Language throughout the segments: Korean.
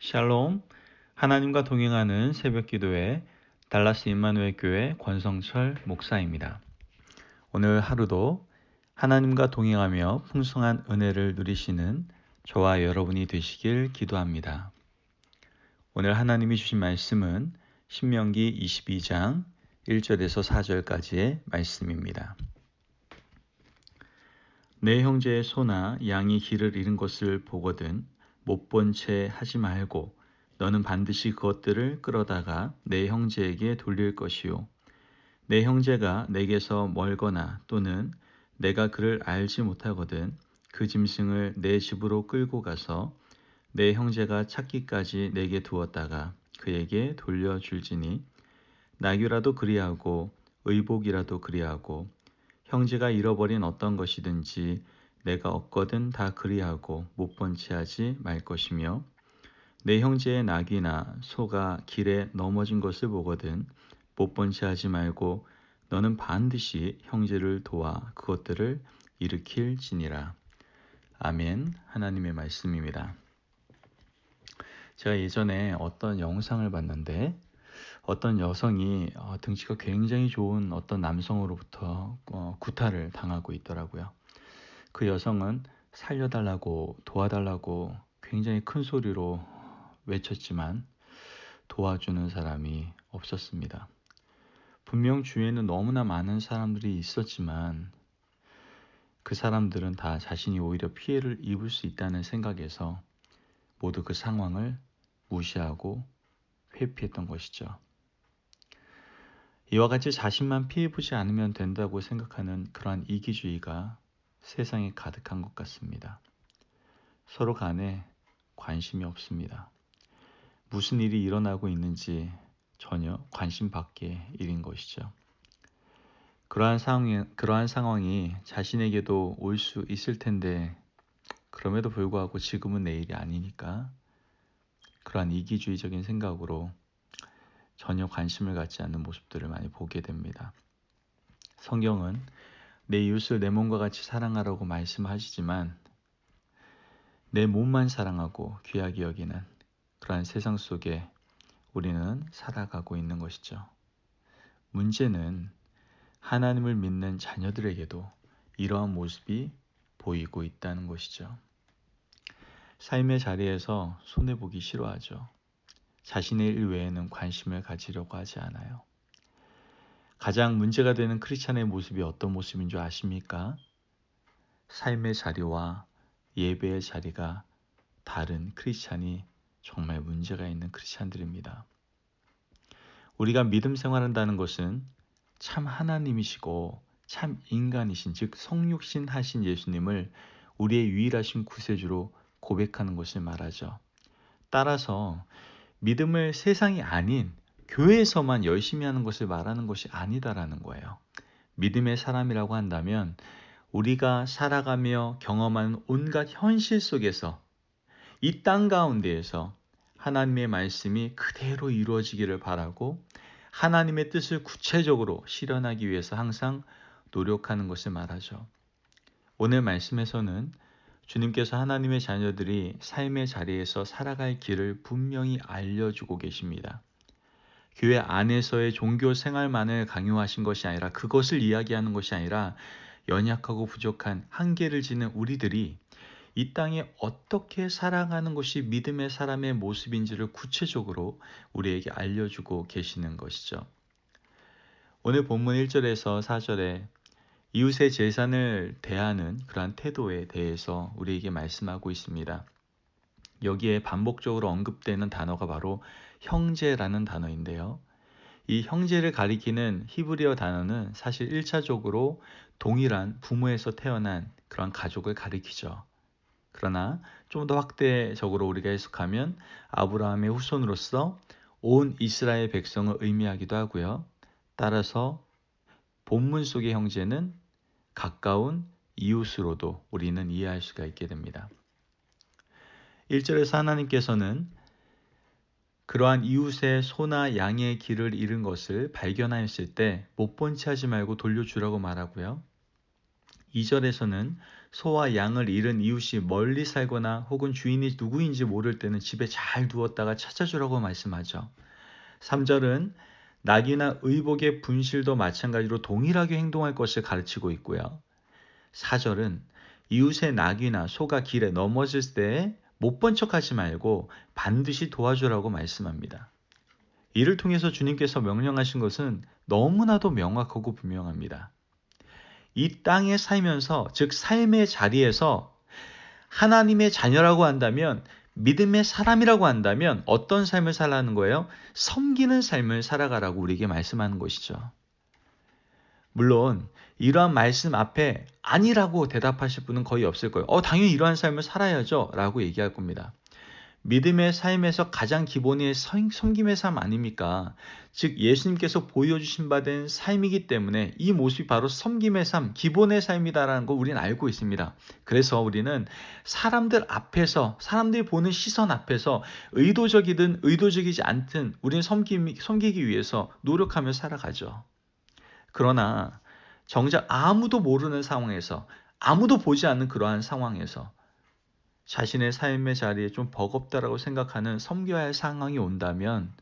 샬롬, 하나님과 동행하는 새벽기도회 달라스 임마누엘 교회 권성철 목사입니다. 오늘 하루도 하나님과 동행하며 풍성한 은혜를 누리시는 저와 여러분이 되시길 기도합니다. 오늘 하나님이 주신 말씀은 신명기 22장 1절에서 4절까지의 말씀입니다. 내 형제의 소나 양이 길을 잃은 것을 보거든 못 본 채 하지 말고 너는 반드시 그것들을 끌어다가 내 형제에게 돌릴 것이요. 내 형제가 내게서 멀거나 또는 내가 그를 알지 못하거든 그 짐승을 내 집으로 끌고 가서 내 형제가 찾기까지 내게 두었다가 그에게 돌려줄지니 나귀라도 그리하고 의복이라도 그리하고 형제가 잃어버린 어떤 것이든지 내가 얻거든 다 그리하고 못 본 채 하지 말 것이며 내 형제의 나귀나 소가 길에 넘어진 것을 보거든 못 본 채 하지 말고 너는 반드시 형제를 도와 그것들을 일으킬지니라. 아멘. 하나님의 말씀입니다. 제가 예전에 어떤 영상을 봤는데 어떤 여성이 등치가 굉장히 좋은 어떤 남성으로부터 구타를 당하고 있더라고요. 그 여성은 살려달라고 도와달라고 굉장히 큰 소리로 외쳤지만 도와주는 사람이 없었습니다. 분명 주위에는 너무나 많은 사람들이 있었지만 그 사람들은 다 자신이 오히려 피해를 입을 수 있다는 생각에서 모두 그 상황을 무시하고 회피했던 것이죠. 이와 같이 자신만 피해보지 않으면 된다고 생각하는 그러한 이기주의가 세상에 가득한 것 같습니다. 서로 간에 관심이 없습니다. 무슨 일이 일어나고 있는지 전혀 관심 밖의 일인 것이죠. 그러한 상황이 자신에게도 올 수 있을 텐데 그럼에도 불구하고 지금은 내일이 아니니까 그러한 이기주의적인 생각으로 전혀 관심을 갖지 않는 모습들을 많이 보게 됩니다. 성경은 내 이웃을 내 몸과 같이 사랑하라고 말씀하시지만 내 몸만 사랑하고 귀하게 여기는 그러한 세상 속에 우리는 살아가고 있는 것이죠. 문제는 하나님을 믿는 자녀들에게도 이러한 모습이 보이고 있다는 것이죠. 삶의 자리에서 손해보기 싫어하죠. 자신의 일 외에는 관심을 가지려고 하지 않아요. 가장 문제가 되는 크리스찬의 모습이 어떤 모습인 줄 아십니까? 삶의 자리와 예배의 자리가 다른 크리스찬이 정말 문제가 있는 크리스찬들입니다. 우리가 믿음 생활한다는 것은 참 하나님이시고 참 인간이신 즉 성육신 하신 예수님을 우리의 유일하신 구세주로 고백하는 것을 말하죠. 따라서 믿음을 세상이 아닌 교회에서만 열심히 하는 것을 말하는 것이 아니다라는 거예요. 믿음의 사람이라고 한다면 우리가 살아가며 경험하는 온갖 현실 속에서 이 땅 가운데에서 하나님의 말씀이 그대로 이루어지기를 바라고 하나님의 뜻을 구체적으로 실현하기 위해서 항상 노력하는 것을 말하죠. 오늘 말씀에서는 주님께서 하나님의 자녀들이 삶의 자리에서 살아갈 길을 분명히 알려주고 계십니다. 교회 안에서의 종교 생활만을 강요하신 것이 아니라 그것을 이야기하는 것이 아니라 연약하고 부족한 한계를 지닌 우리들이 이 땅에 어떻게 살아가는 것이 믿음의 사람의 모습인지를 구체적으로 우리에게 알려주고 계시는 것이죠. 오늘 본문 1절에서 4절에 이웃의 재산을 대하는 그러한 태도에 대해서 우리에게 말씀하고 있습니다. 여기에 반복적으로 언급되는 단어가 바로 형제라는 단어인데요. 이 형제를 가리키는 히브리어 단어는 사실 1차적으로 동일한 부모에서 태어난 그런 가족을 가리키죠. 그러나 좀 더 확대적으로 우리가 해석하면 아브라함의 후손으로서 온 이스라엘 백성을 의미하기도 하고요. 따라서 본문 속의 형제는 가까운 이웃으로도 우리는 이해할 수가 있게 됩니다. 1절에서 하나님께서는 그러한 이웃의 소나 양의 길을 잃은 것을 발견하였을 때 못 본 채 하지 말고 돌려주라고 말하고요. 2절에서는 소와 양을 잃은 이웃이 멀리 살거나 혹은 주인이 누구인지 모를 때는 집에 잘 두었다가 찾아주라고 말씀하죠. 3절은 낙이나 의복의 분실도 마찬가지로 동일하게 행동할 것을 가르치고 있고요. 4절은 이웃의 낙이나 소가 길에 넘어질 때 못 본 척하지 말고 반드시 도와주라고 말씀합니다. 이를 통해서 주님께서 명령하신 것은 너무나도 명확하고 분명합니다. 이 땅에 살면서, 즉 삶의 자리에서 하나님의 자녀라고 한다면, 믿음의 사람이라고 한다면 어떤 삶을 살라는 거예요? 섬기는 삶을 살아가라고 우리에게 말씀하는 것이죠. 물론 이러한 말씀 앞에 아니라고 대답하실 분은 거의 없을 거예요. 당연히 이러한 삶을 살아야죠 라고 얘기할 겁니다. 믿음의 삶에서 가장 기본이 섬김의 삶 아닙니까? 즉 예수님께서 보여주신 바 된 삶이기 때문에 이 모습이 바로 섬김의 삶, 기본의 삶이다라는 거 우리는 알고 있습니다. 그래서 우리는 사람들 앞에서, 사람들이 보는 시선 앞에서 의도적이든 의도적이지 않든 우리는 섬기기 위해서 노력하며 살아가죠. 그러나 정작 아무도 모르는 상황에서, 아무도 보지 않는 그러한 상황에서 자신의 삶의 자리에 좀 버겁다라고 생각하는 섬겨야 할 상황이 온다면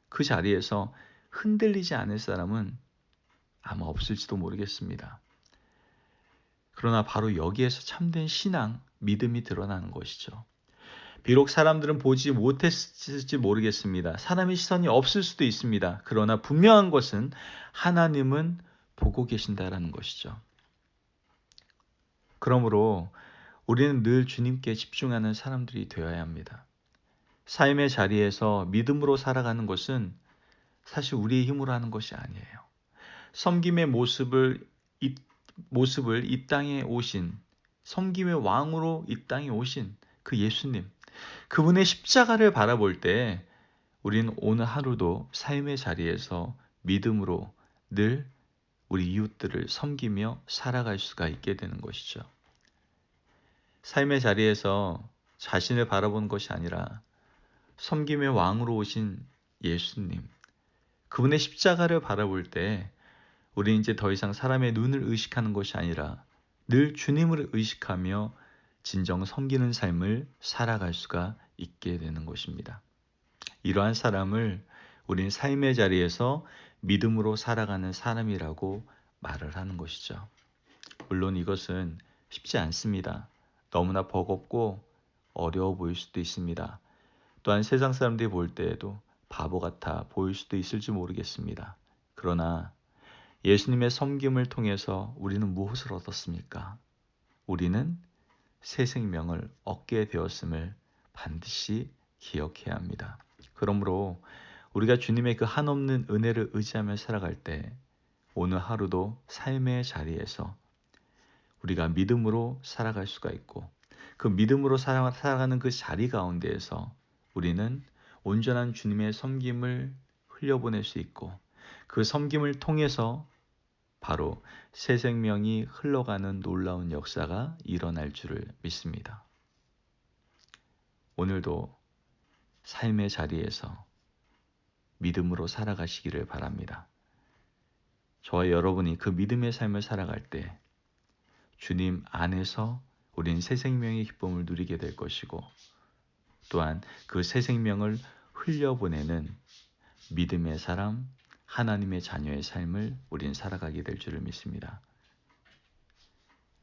그 자리에서 흔들리지 않을 사람은 아마 없을지도 모르겠습니다. 그러나 바로 여기에서 참된 신앙, 믿음이 드러나는 것이죠. 비록 사람들은 보지 못했을지 모르겠습니다. 사람의 시선이 없을 수도 있습니다. 그러나 분명한 것은 하나님은 보고 계신다라는 것이죠. 그러므로 우리는 늘 주님께 집중하는 사람들이 되어야 합니다. 삶의 자리에서 믿음으로 살아가는 것은 사실 우리의 힘으로 하는 것이 아니에요. 섬김의 모습을 이 땅에 오신, 섬김의 왕으로 이 땅에 오신 그 예수님, 그분의 십자가를 바라볼 때 우리는 오늘 하루도 삶의 자리에서 믿음으로 늘 우리 이웃들을 섬기며 살아갈 수가 있게 되는 것이죠. 삶의 자리에서 자신을 바라보는 것이 아니라 섬김의 왕으로 오신 예수님, 그분의 십자가를 바라볼 때 우리 이제 더 이상 사람의 눈을 의식하는 것이 아니라 늘 주님을 의식하며 진정 섬기는 삶을 살아갈 수가 있게 되는 것입니다. 이러한 사람을 우린 삶의 자리에서 믿음으로 살아가는 사람이라고 말을 하는 것이죠. 물론 이것은 쉽지 않습니다. 너무나 버겁고 어려워 보일 수도 있습니다. 또한 세상 사람들이 볼 때에도 바보 같아 보일 수도 있을지 모르겠습니다. 그러나 예수님의 섬김을 통해서 우리는 무엇을 얻었습니까? 우리는 새 생명을 얻게 되었음을 반드시 기억해야 합니다. 그러므로 우리가 주님의 그 한없는 은혜를 의지하며 살아갈 때 오늘 하루도 삶의 자리에서 우리가 믿음으로 살아갈 수가 있고 그 믿음으로 살아가는 그 자리 가운데에서 우리는 온전한 주님의 섬김을 흘려보낼 수 있고 그 섬김을 통해서 바로 새 생명이 흘러가는 놀라운 역사가 일어날 줄을 믿습니다. 오늘도 삶의 자리에서 믿음으로 살아가시기를 바랍니다. 저와 여러분이 그 믿음의 삶을 살아갈 때 주님 안에서 우린 새 생명의 기쁨을 누리게 될 것이고 또한 그 새 생명을 흘려보내는 믿음의 사람, 하나님의 자녀의 삶을 우린 살아가게 될 줄을 믿습니다.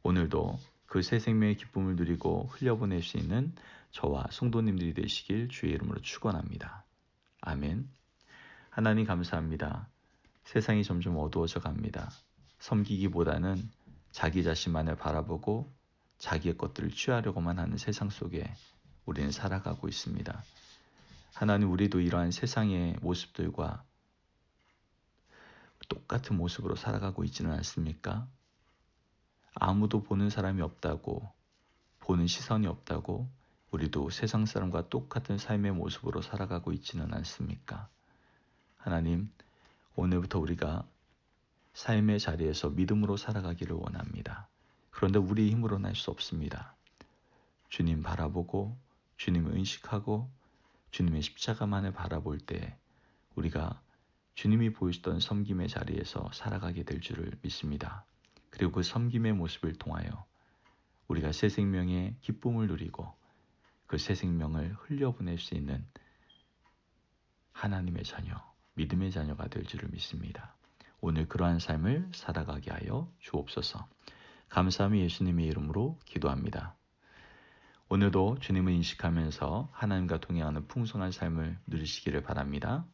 오늘도 그 새 생명의 기쁨을 누리고 흘려보낼 수 있는 저와 성도님들이 되시길 주의 이름으로 축원합니다. 아멘. 하나님 감사합니다. 세상이 점점 어두워져 갑니다. 섬기기보다는 자기 자신만을 바라보고 자기의 것들을 취하려고만 하는 세상 속에 우리는 살아가고 있습니다. 하나님, 우리도 이러한 세상의 모습들과 똑같은 모습으로 살아가고 있지는 않습니까? 아무도 보는 사람이 없다고, 보는 시선이 없다고 우리도 세상 사람과 똑같은 삶의 모습으로 살아가고 있지는 않습니까? 하나님, 오늘부터 우리가 삶의 자리에서 믿음으로 살아가기를 원합니다. 그런데 우리 힘으로는 할 수 없습니다. 주님 바라보고 주님을 의식하고 주님의 십자가만을 바라볼 때 우리가 주님이 보이시던 섬김의 자리에서 살아가게 될 줄을 믿습니다. 그리고 그 섬김의 모습을 통하여 우리가 새 생명의 기쁨을 누리고 그 새 생명을 흘려보낼 수 있는 하나님의 자녀, 믿음의 자녀가 될 줄을 믿습니다. 오늘 그러한 삶을 살아가게 하여 주옵소서. 감사함이 예수님의 이름으로 기도합니다. 오늘도 주님을 인식하면서 하나님과 동행하는 풍성한 삶을 누리시기를 바랍니다.